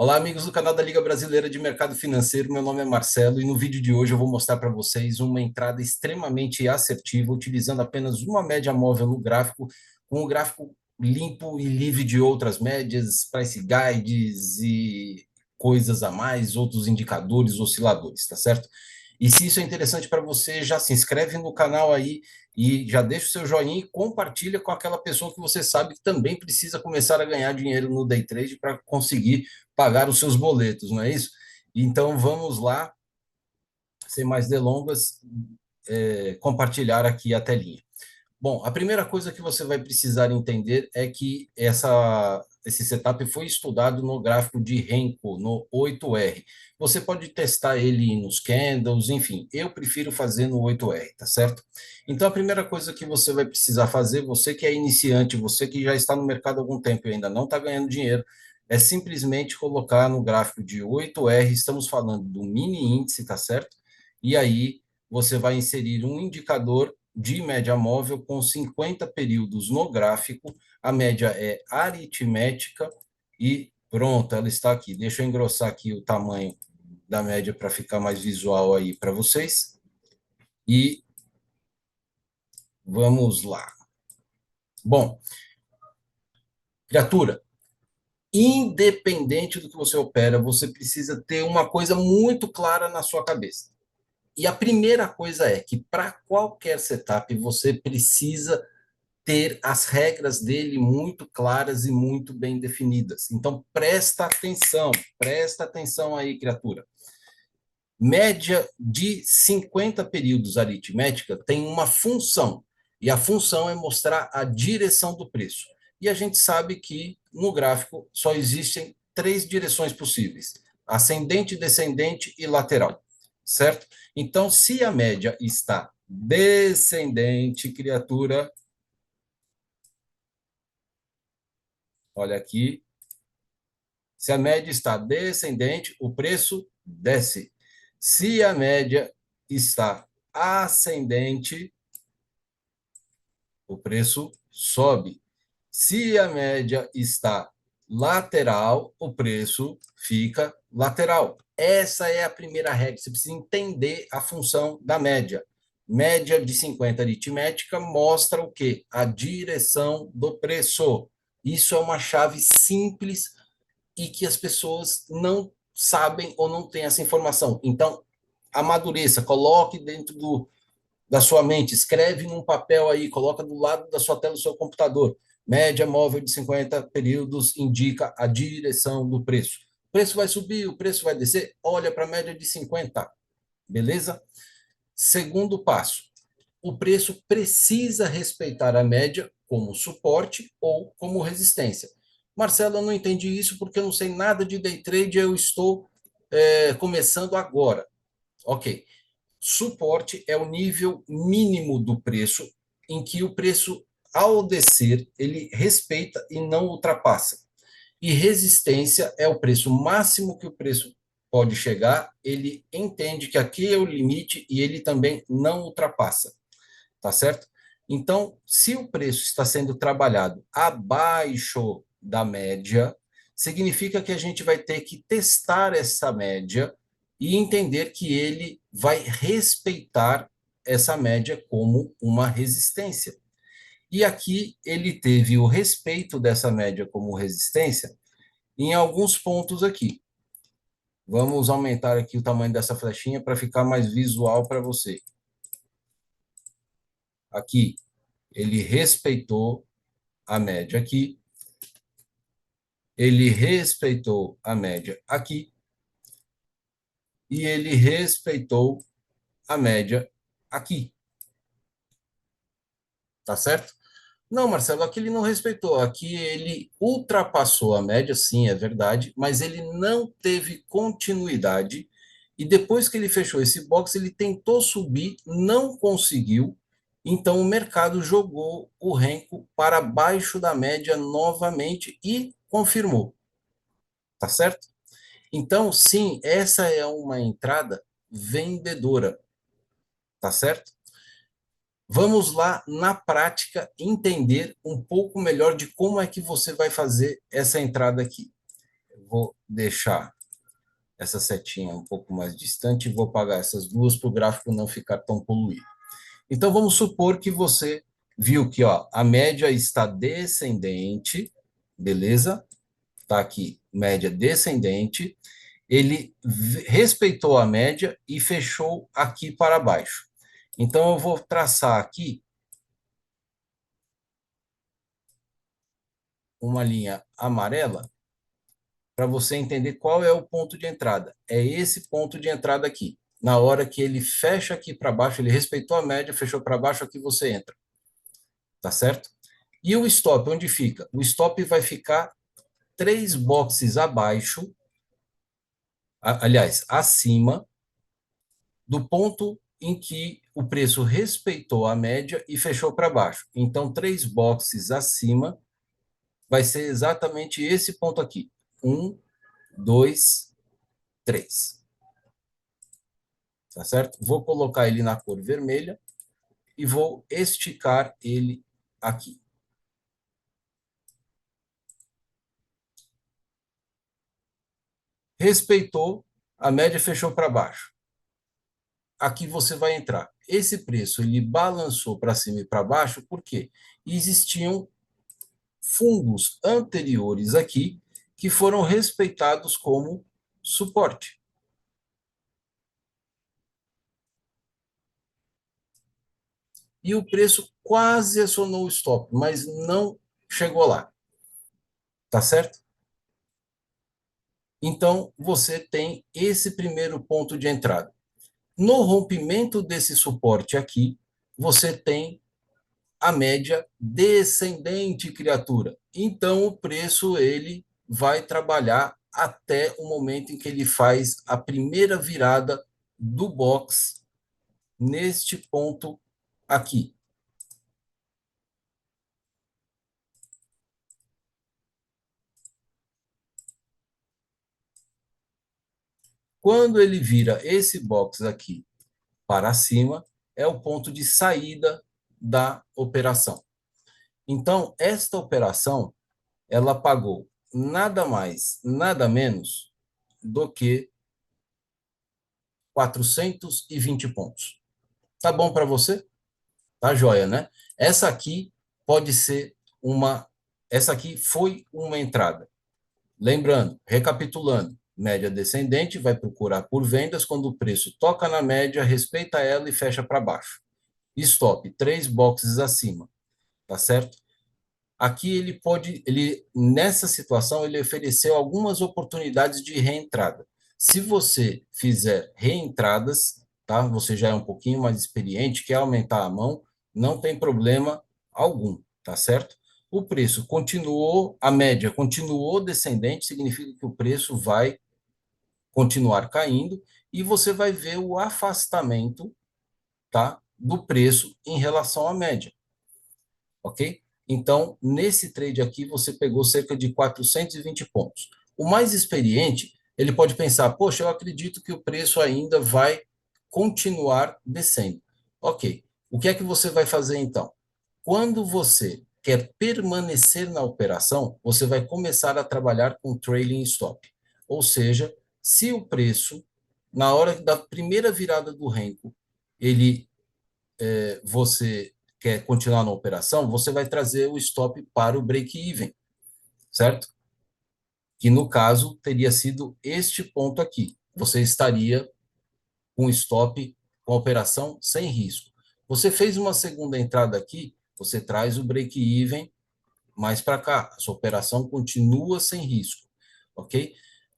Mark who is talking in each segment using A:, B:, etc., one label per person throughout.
A: Olá, amigos do canal da Liga Brasileira de Mercado Financeiro. Meu nome é Marcelo e no vídeo de hoje eu vou mostrar para vocês uma entrada extremamente assertiva, utilizando apenas uma média móvel no gráfico, com um gráfico limpo e livre de outras médias, price guides e coisas a mais, outros indicadores, osciladores, tá certo? E se isso é interessante para você, já se inscreve no canal aí e já deixa o seu joinha e compartilha com aquela pessoa que você sabe que também precisa começar a ganhar dinheiro no day trade para conseguir pagar os seus boletos, não é isso? Então vamos lá, sem mais delongas, compartilhar aqui a telinha. Bom, a primeira coisa que você vai precisar entender é que esse setup foi estudado no gráfico de Renko, no 8R. Você pode testar ele nos candles, enfim, eu prefiro fazer no 8R, tá certo? Então, a primeira coisa que você vai precisar fazer, você que é iniciante, você que já está no mercado há algum tempo e ainda não está ganhando dinheiro, é simplesmente colocar no gráfico de 8R, estamos falando do mini índice, tá certo? E aí você vai inserir um indicador de média móvel com 50 períodos no gráfico, a média é aritmética e pronto, ela está aqui. Deixa eu engrossar aqui o tamanho da média para ficar mais visual aí para vocês. E vamos lá. Bom, criatura, independente do que você opera, você precisa ter uma coisa muito clara na sua cabeça. E a primeira coisa é que para qualquer setup você precisa ter as regras dele muito claras e muito bem definidas. Então, presta atenção aí, criatura. Média de 50 períodos aritmética tem uma função, e a função é mostrar a direção do preço. E a gente sabe que no gráfico só existem três direções possíveis: ascendente, descendente e lateral, certo? Então, se a média está descendente, criatura, olha aqui, se a média está descendente, o preço desce. Se a média está ascendente, o preço sobe. Se a média está lateral, o preço fica lateral. Essa é a primeira regra. Você precisa entender a função da média. Média de 50 aritmética mostra o quê? A direção do preço. Isso é uma chave simples e que as pessoas não sabem ou não têm essa informação. Então, amadureça, coloque dentro da sua mente, escreve num papel aí, coloca do lado da sua tela do seu computador. Média móvel de 50 períodos indica a direção do preço. O preço vai subir, o preço vai descer, olha para a média de 50, beleza? Segundo passo, o preço precisa respeitar a média como suporte ou como resistência. Marcelo, eu não entendi isso porque eu não sei nada de day trade, eu estou começando agora. Ok. Suporte é o nível mínimo do preço, em que o preço, ao descer, ele respeita e não ultrapassa. E resistência é o preço máximo que o preço pode chegar, ele entende que aqui é o limite e ele também não ultrapassa, tá certo? Então, se o preço está sendo trabalhado abaixo da média, significa que a gente vai ter que testar essa média e entender que ele vai respeitar essa média como uma resistência. E aqui ele teve o respeito dessa média como resistência em alguns pontos aqui. Vamos aumentar aqui o tamanho dessa flechinha para ficar mais visual para você. Aqui, ele respeitou a média aqui, ele respeitou a média aqui e ele respeitou a média aqui, tá certo? Não, Marcelo, aqui ele não respeitou, aqui ele ultrapassou a média, sim, é verdade, mas ele não teve continuidade e depois que ele fechou esse box, ele tentou subir, não conseguiu, então o mercado jogou o renko para baixo da média novamente e confirmou, tá certo? Então, sim, essa é uma entrada vendedora, tá certo? Vamos lá, na prática, entender um pouco melhor de como é que você vai fazer essa entrada aqui. Eu vou deixar essa setinha um pouco mais distante e vou apagar essas duas para o gráfico não ficar tão poluído. Então, vamos supor que você viu que ó, a média está descendente, beleza? Está aqui, média descendente. Ele respeitou a média e fechou aqui para baixo. Então, eu vou traçar aqui uma linha amarela para você entender qual é o ponto de entrada. É esse ponto de entrada aqui. Na hora que ele fecha aqui para baixo, ele respeitou a média, fechou para baixo, aqui você entra. Tá certo? E o stop, onde fica? O stop vai ficar 3 boxes abaixo, aliás, acima do ponto em que o preço respeitou a média e fechou para baixo. Então, 3 boxes acima vai ser exatamente esse ponto aqui. 1, 2, 3. Tá certo? Vou colocar ele na cor vermelha e vou esticar ele aqui. Respeitou, a média fechou para baixo. Aqui você vai entrar. Esse preço ele balançou para cima e para baixo porque existiam fundos anteriores aqui que foram respeitados como suporte. E o preço quase acionou o stop, mas não chegou lá. Tá certo? Então, você tem esse primeiro ponto de entrada. No rompimento desse suporte aqui, você tem a média descendente, criatura. Então, o preço ele vai trabalhar até o momento em que ele faz a primeira virada do box neste ponto aqui. Quando ele vira esse box aqui para cima, é o ponto de saída da operação. Então, esta operação, ela pagou nada mais, nada menos do que 420 pontos. Tá bom para você? Tá joia, né? Essa aqui pode ser uma. Essa aqui foi uma entrada. Lembrando, recapitulando, média descendente vai procurar por vendas quando o preço toca na média, respeita ela e fecha para baixo. Stop, 3 boxes acima, tá certo? Aqui ele pode, ele nessa situação ele ofereceu algumas oportunidades de reentrada. Se você fizer reentradas, tá? Você já é um pouquinho mais experiente, quer aumentar a mão, não tem problema algum, tá certo? O preço continuou, a média continuou descendente, significa que o preço vai continuar caindo e você vai ver o afastamento, tá? Do preço em relação à média, ok? Então, nesse trade aqui, você pegou cerca de 420 pontos. O mais experiente, ele pode pensar, poxa, eu acredito que o preço ainda vai continuar descendo. Ok, o que é que você vai fazer então? Quando você quer permanecer na operação, você vai começar a trabalhar com trailing stop. Ou seja, se o preço, na hora da primeira virada do Renko, ele você quer continuar na operação, você vai trazer o stop para o break-even, certo? Que no caso teria sido este ponto aqui. Você estaria com stop com a operação sem risco. Você fez uma segunda entrada aqui, você traz o break-even mais para cá. A sua operação continua sem risco, ok?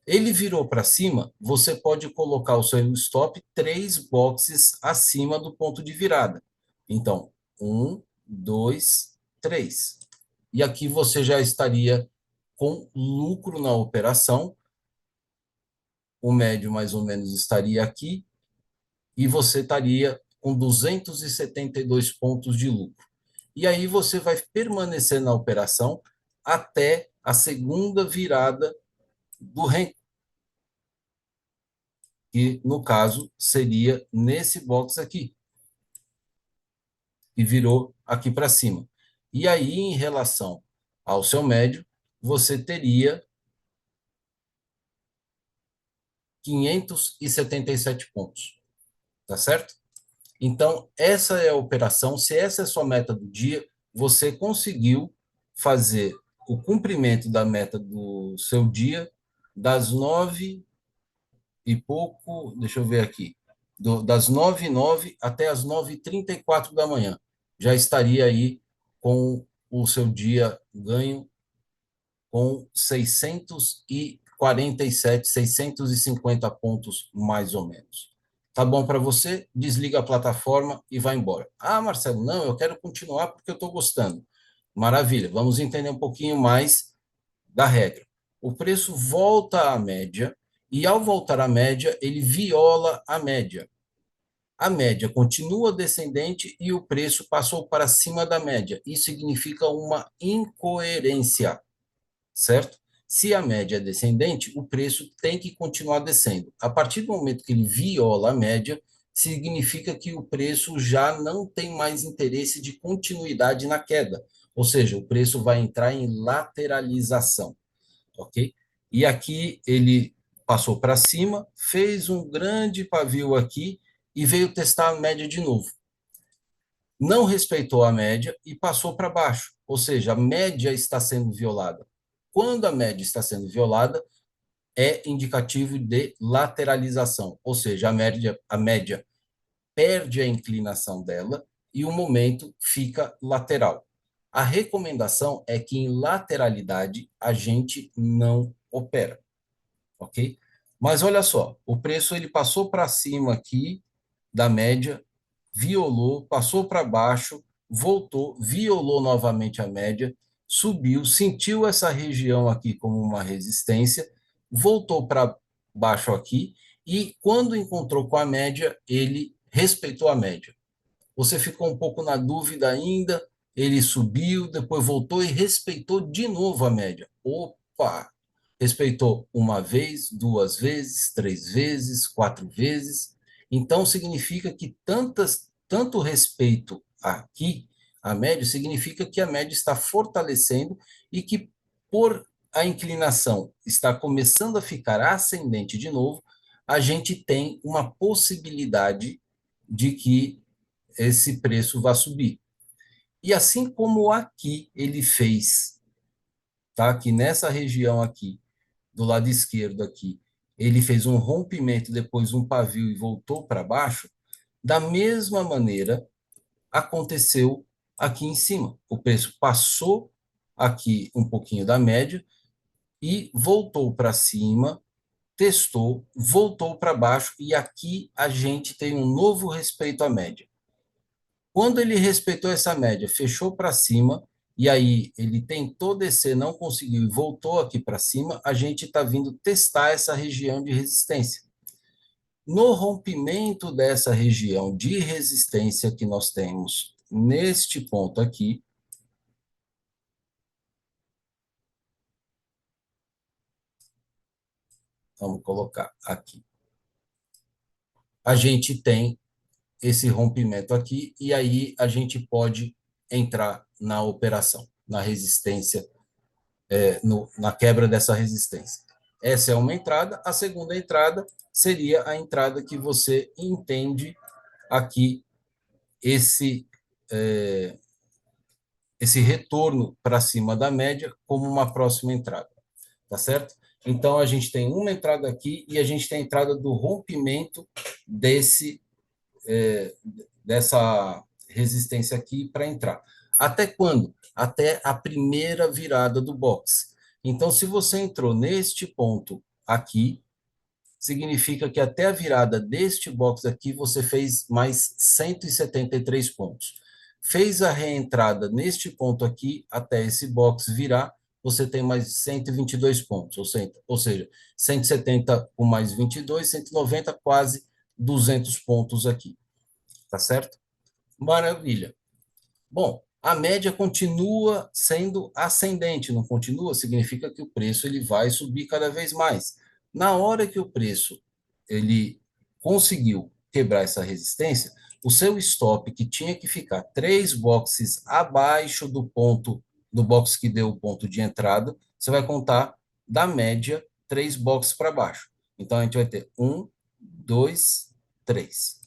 A: Ele virou para cima, você pode colocar o seu stop 3 boxes acima do ponto de virada. Então, 1, 2, 3. E aqui você já estaria com lucro na operação, o médio mais ou menos estaria aqui, e você estaria com 272 pontos de lucro. E aí você vai permanecer na operação até a segunda virada do REN, que no caso seria nesse box aqui, e virou aqui para cima. E aí, em relação ao seu médio, você teria 577 pontos, tá certo? Então, essa é a operação. Se essa é a sua meta do dia, você conseguiu fazer o cumprimento da meta do seu dia das 9 e pouco, deixa eu ver aqui, das 9h09 até as 9h34 da manhã. Já estaria aí com o seu dia ganho com 647, 650 pontos, mais ou menos. Tá bom para você? Desliga a plataforma e vai embora. Ah, Marcelo, não, eu quero continuar porque eu estou gostando. Maravilha, vamos entender um pouquinho mais da regra. O preço volta à média e, ao voltar à média, ele viola a média. A média continua descendente e o preço passou para cima da média. Isso significa uma incoerência, certo? Se a média é descendente, o preço tem que continuar descendo. A partir do momento que ele viola a média, significa que o preço já não tem mais interesse de continuidade na queda, ou seja, o preço vai entrar em lateralização, ok? E aqui ele passou para cima, fez um grande pavio aqui e veio testar a média de novo. Não respeitou a média e passou para baixo, ou seja, a média está sendo violada. Quando a média está sendo violada, é indicativo de lateralização, ou seja, a média perde a inclinação dela e o momento fica lateral. A recomendação é que em lateralidade a gente não opera, ok? Mas olha só, o preço ele passou para cima aqui da média, violou, passou para baixo, voltou, violou novamente a média, subiu, sentiu essa região aqui como uma resistência, voltou para baixo aqui e quando encontrou com a média, ele respeitou a média. Você ficou um pouco na dúvida ainda, ele subiu, depois voltou e respeitou de novo a média. Opa! Respeitou uma vez, duas vezes, três vezes, quatro vezes. Então, significa que tanto respeito aqui, a média, significa que a média está fortalecendo e que, por a inclinação está começando a ficar ascendente de novo, a gente tem uma possibilidade de que esse preço vai subir. E assim como aqui ele fez, tá? Aqui nessa região aqui, do lado esquerdo aqui, ele fez um rompimento, depois um pavio e voltou para baixo, da mesma maneira aconteceu aqui em cima. O preço passou aqui um pouquinho da média e voltou para cima, testou, voltou para baixo e aqui a gente tem um novo respeito à média. Quando ele respeitou essa média, fechou para cima, e aí ele tentou descer, não conseguiu e voltou aqui para cima, a gente está vindo testar essa região de resistência. No rompimento dessa região de resistência que nós temos neste ponto aqui, vamos colocar aqui, a gente tem esse rompimento aqui, e aí a gente pode entrar na operação, na resistência na quebra dessa resistência. Essa é uma entrada. A segunda entrada seria a entrada que você entende aqui, esse retorno para cima da média como uma próxima entrada, tá certo? Então, a gente tem uma entrada aqui e a gente tem a entrada do rompimento dessa resistência aqui para entrar. Até quando? Até a primeira virada do box. Então, se você entrou neste ponto aqui, significa que até a virada deste box aqui você fez mais 173 pontos. Fez a reentrada neste ponto aqui, até esse box virar, você tem mais 122 pontos, ou seja, 170 com mais 22, 190, quase 200 pontos aqui, tá certo? Maravilha. Bom, a média continua sendo ascendente, não continua? Significa que o preço ele vai subir cada vez mais. Na hora que o preço ele conseguiu quebrar essa resistência, o seu stop, que tinha que ficar 3 boxes abaixo do ponto, do box que deu o ponto de entrada, você vai contar da média 3 boxes para baixo. Então, a gente vai ter 1, 2, 3.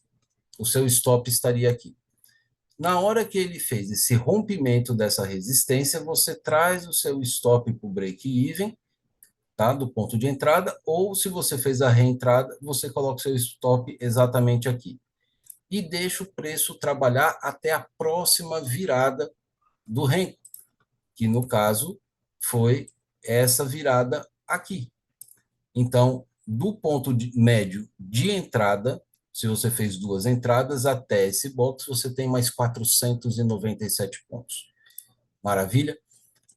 A: O seu stop estaria aqui. Na hora que ele fez esse rompimento dessa resistência, você traz o seu stop para o break-even, tá? Do ponto de entrada, ou se você fez a reentrada, você coloca o seu stop exatamente aqui. E deixa o preço trabalhar até a próxima virada do Renko, que no caso foi essa virada aqui. Então, do ponto médio de entrada, se você fez duas entradas, até esse box você tem mais 497 pontos. Maravilha?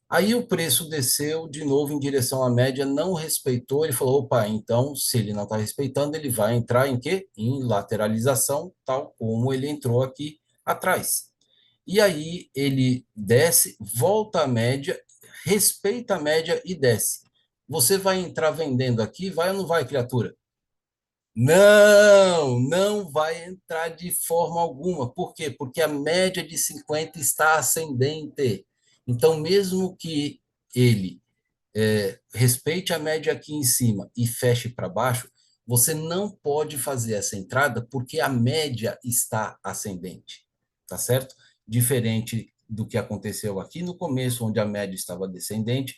A: Aí o preço desceu de novo em direção à média, não respeitou, ele falou, opa, então, se ele não está respeitando, ele vai entrar em quê? Em lateralização, tal como ele entrou aqui atrás. E aí ele desce, volta à média, respeita a média e desce. Você vai entrar vendendo aqui, vai ou não vai, criatura? Não, não vai entrar de forma alguma. Por quê? Porque a média de 50 está ascendente. Então, mesmo que ele respeite a média aqui em cima e feche para baixo, você não pode fazer essa entrada porque a média está ascendente, tá certo? Diferente do que aconteceu aqui no começo, onde a média estava descendente,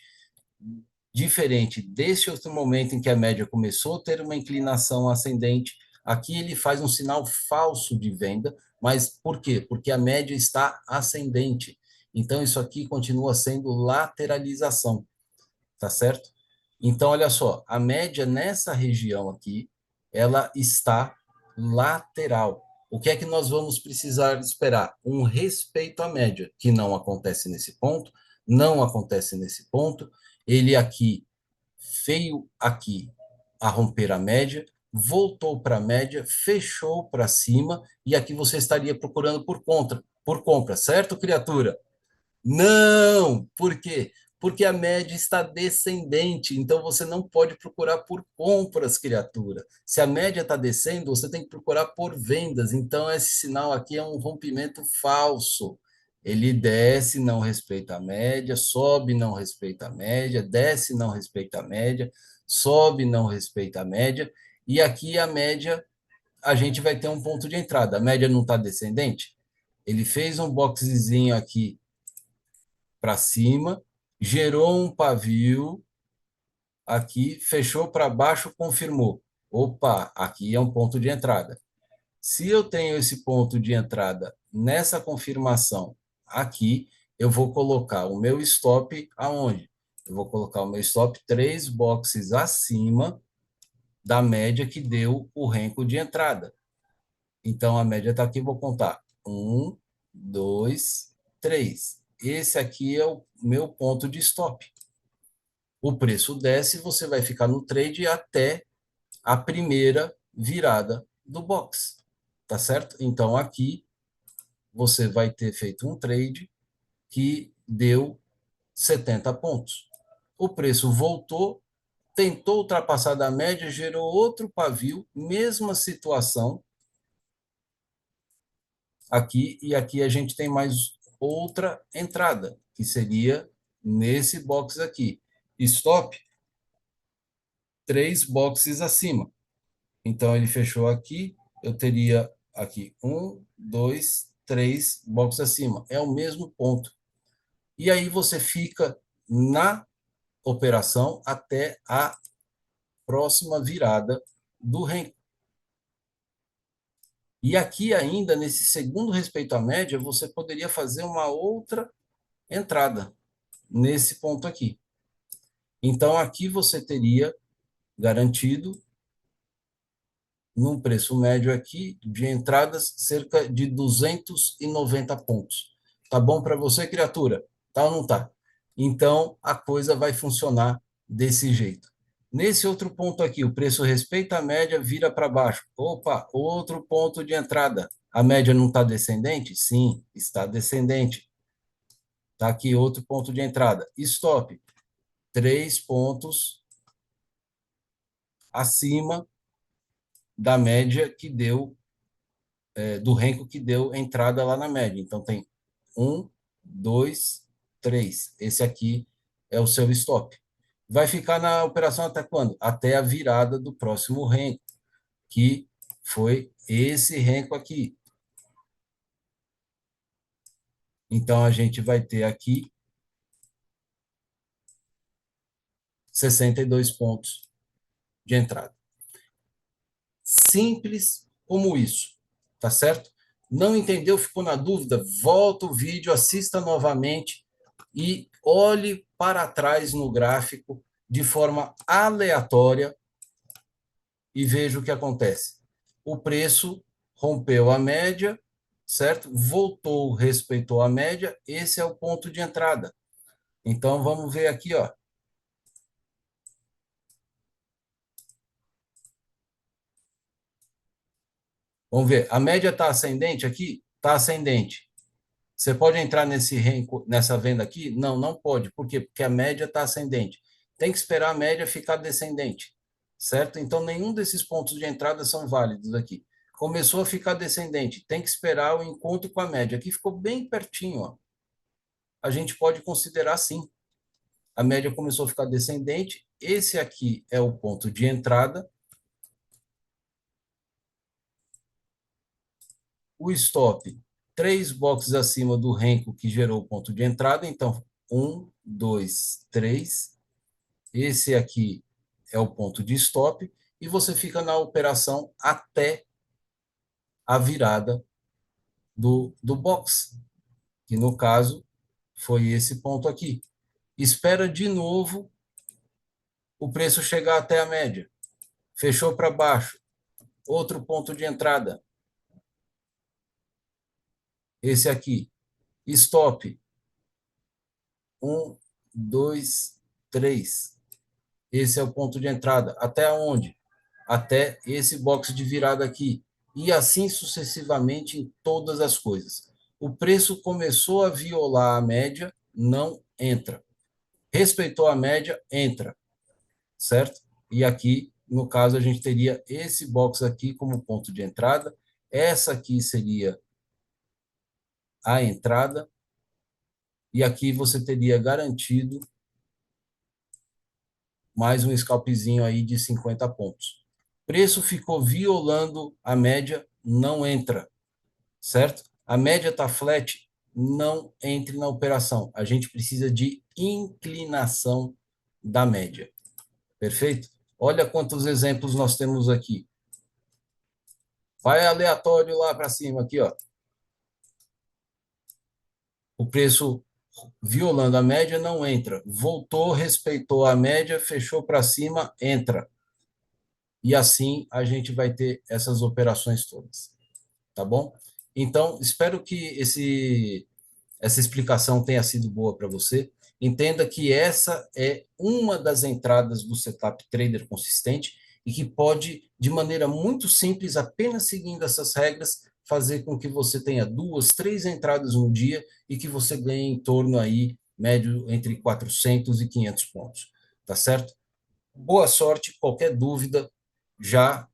A: diferente desse outro momento em que a média começou a ter uma inclinação ascendente, aqui ele faz um sinal falso de venda, mas por quê? Porque a média está ascendente. Então, isso aqui continua sendo lateralização, tá certo? Então, olha só, a média nessa região aqui, ela está lateral. O que é que nós vamos precisar esperar? Um respeito à média, que não acontece nesse ponto, não acontece nesse ponto. Ele aqui, veio aqui a romper a média, voltou para a média, fechou para cima, e aqui você estaria procurando por compra, certo, criatura? Não! Por quê? Porque a média está descendente, então você não pode procurar por compras, criatura. Se a média está descendo, você tem que procurar por vendas. Então, esse sinal aqui é um rompimento falso. Ele desce, não respeita a média, sobe, não respeita a média, desce, não respeita a média, sobe, não respeita a média, e aqui a média, a gente vai ter um ponto de entrada. A média não está descendente? Ele fez um boxezinho aqui para cima, gerou um pavio aqui, fechou para baixo, confirmou. Opa, aqui é um ponto de entrada. Se eu tenho esse ponto de entrada nessa confirmação aqui, eu vou colocar o meu stop aonde? Eu vou colocar o meu stop 3 boxes acima da média que deu o renco de entrada. Então, a média está aqui, vou contar. 1, 2, 3. Esse aqui é o meu ponto de stop. O preço desce, você vai ficar no trade até a primeira virada do box, tá certo? Então, aqui você vai ter feito um trade que deu 70 pontos. O preço voltou, tentou ultrapassar da média, gerou outro pavio, mesma situação aqui, e aqui a gente tem mais outra entrada, que seria nesse box aqui. Stop 3 boxes acima. Então, ele fechou aqui, eu teria aqui 1, 2, 3 boxes acima. É o mesmo ponto. E aí você fica na operação até a próxima virada do renko. E aqui ainda, nesse segundo respeito à média, você poderia fazer uma outra entrada, nesse ponto aqui. Então, aqui você teria garantido num preço médio aqui de entradas, cerca de 290 pontos. Tá bom para você, criatura? Tá ou não tá? Então, a coisa vai funcionar desse jeito. Nesse outro ponto aqui, o preço respeita a média, vira para baixo. Opa, outro ponto de entrada. A média não está descendente? Sim, está descendente. Está aqui outro ponto de entrada. Stop. 3 pontos acima da média que deu do renko que deu entrada lá na média. Então, tem 1, 2, 3. Esse aqui é o seu stop. vai ficar na operação até quando? Até a virada do próximo renco, que foi esse renco aqui. Então, a gente vai ter aqui 62 pontos de entrada. Simples como isso, tá certo? Não entendeu, ficou na dúvida? Volta o vídeo, assista novamente e olhe para trás no gráfico de forma aleatória e veja o que acontece. O preço rompeu a média, certo? Voltou, respeitou a média, esse é o ponto de entrada. Então, vamos ver aqui, ó. Vamos ver, a média está ascendente aqui? Está ascendente. Você pode entrar nessa venda aqui? Não, não pode. Por quê? Porque a média está ascendente. Tem que esperar a média ficar descendente, certo? Então, nenhum desses pontos de entrada são válidos aqui. Começou a ficar descendente, tem que esperar o encontro com a média. Aqui ficou bem pertinho, ó. A gente pode considerar sim. A média começou a ficar descendente. Esse aqui é o ponto de entrada. O stop, 3 boxes acima do renco que gerou o ponto de entrada. Então, 1, 2, 3. Esse aqui é o ponto de stop. E você fica na operação até a virada do box, que no caso foi esse ponto aqui. Espera de novo o preço chegar até a média. Fechou para baixo. Outro ponto de entrada. Esse aqui. Stop. 1, 2, 3. Esse é o ponto de entrada. Até onde? Até esse box de virada aqui. E assim sucessivamente em todas as coisas. O preço começou a violar a média, não entra. Respeitou a média, entra. Certo? E aqui, no caso, a gente teria esse box aqui como ponto de entrada. Essa aqui seria a entrada. E aqui você teria garantido mais um scalpzinho aí de 50 pontos. Preço ficou violando a média, não entra, certo? A média está flat, não entre na operação. A gente precisa de inclinação da média. Perfeito? Olha quantos exemplos nós temos aqui. Vai aleatório lá para cima, aqui, ó. O preço violando a média não entra. Voltou, respeitou a média, fechou para cima, entra. E assim a gente vai ter essas operações todas. Tá bom? Então, espero que essa explicação tenha sido boa para você. Entenda que essa é uma das entradas do setup trader consistente e que pode, de maneira muito simples, apenas seguindo essas regras, fazer com que você tenha 2, 3 entradas no dia e que você ganhe em torno aí, médio, entre 400 e 500 pontos. Tá certo? Boa sorte, qualquer dúvida, já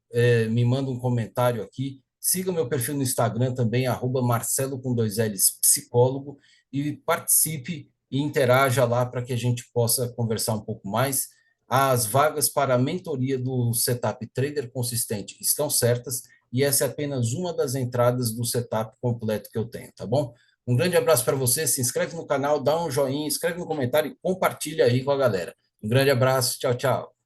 A: me manda um comentário aqui. Siga meu perfil no Instagram também, @Marcelo com 2Ls psicólogo, e participe e interaja lá para que a gente possa conversar um pouco mais. As vagas para a mentoria do Setup Trader Consistente estão certas e essa é apenas uma das entradas do setup completo que eu tenho, tá bom? Um grande abraço para você, se inscreve no canal, dá um joinha, escreve no comentário e compartilha aí com a galera. Um grande abraço, tchau, tchau.